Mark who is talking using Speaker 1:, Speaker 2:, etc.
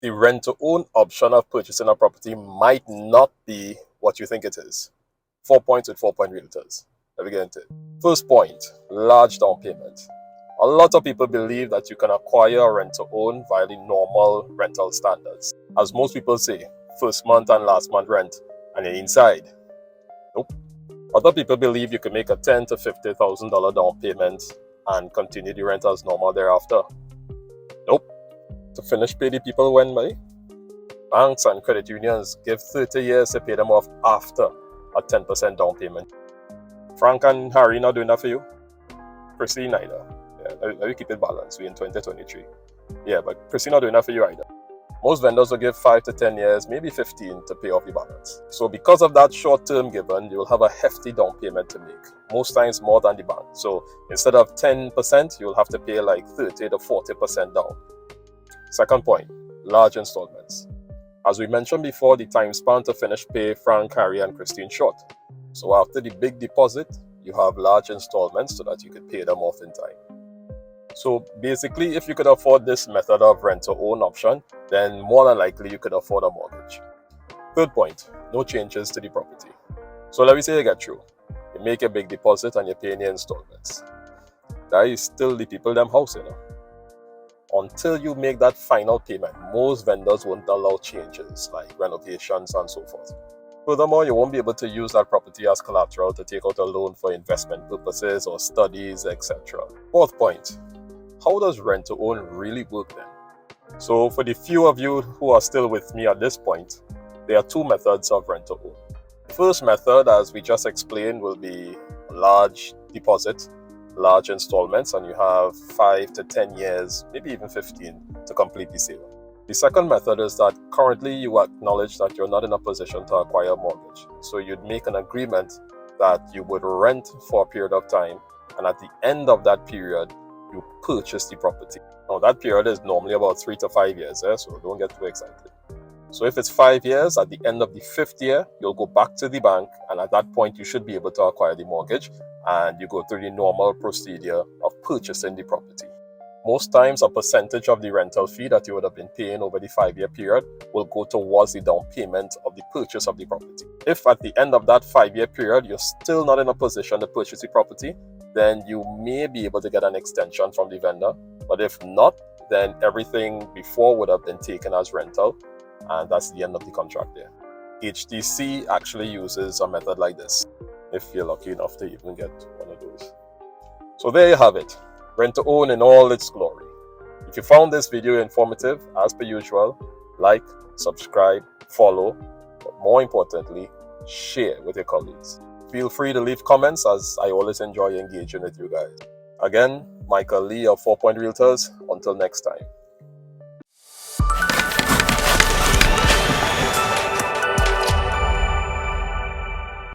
Speaker 1: the rent-to-own option of purchasing a property might not be what you think it is. 4 points with 4 Point Realtors. Let me get into it. First point, large down payment. A lot of people believe that you can acquire a rent-to-own via the normal rental standards. As most people say, first month and last month rent, and you're inside. Nope. Other people believe you can make a $10,000 to $50,000 down payment and continue the rent as normal thereafter. Nope. To finish pay the people when by. Banks and credit unions give 30 years to pay them off after a 10% down payment. Frank and Harry not doing that for you? Chrissy neither. Yeah, let me keep it balanced. We're in 2023. Yeah, but Chrissy not doing that for you either. Most vendors will give 5 to 10 years, maybe 15 to pay off the balance. So because of that short term given, you'll have a hefty down payment to make. Most times more than the bank. So instead of 10%, you'll have to pay like 30 to 40% down. Second point, large installments. As we mentioned before, the time span to finish pay Frank, Harry, and Christine short. So after the big deposit, you have large installments so that you could pay them off in time. So basically, if you could afford this method of rent-to-own option, then more than likely you could afford a mortgage. Third point, no changes to the property. So let me say you get through. You make a big deposit and you're paying your installments. That is still the people them house, you know. Until you make that final payment, most vendors won't allow changes like renovations and so forth. Furthermore, you won't be able to use that property as collateral to take out a loan for investment purposes or studies, etc. Fourth point, how does rent-to-own really work then? So for the few of you who are still with me at this point, there are two methods of rent-to-own. The first method, as we just explained, will be a large deposit, large installments, and you have 5 to 10 years, maybe even 15 to complete the sale. The second method is that currently you acknowledge that you're not in a position to acquire a mortgage. So you'd make an agreement that you would rent for a period of time, and at the end of that period, you purchase the property. Now that period is normally about 3 to 5 years, so don't get too excited. So if it's 5 years, at the end of the 5th year, you'll go back to the bank, and at that point you should be able to acquire the mortgage, and you go through the normal procedure of purchasing the property. Most times a percentage of the rental fee that you would have been paying over the 5-year period will go towards the down payment of the purchase of the property. If at the end of that 5-year period you're still not in a position to purchase the property, then you may be able to get an extension from the vendor. But if not, then everything before would have been taken as rental, and that's the end of the contract there. HDC actually uses a method like this, if you're lucky enough to even get one of those. So there you have it, rent-to-own in all its glory. If you found this video informative, as per usual, like, subscribe, follow, but more importantly, share with your colleagues. Feel free to leave comments, as I always enjoy engaging with you guys. Again, Michael Lee of 4 Point Realtors. Until next time.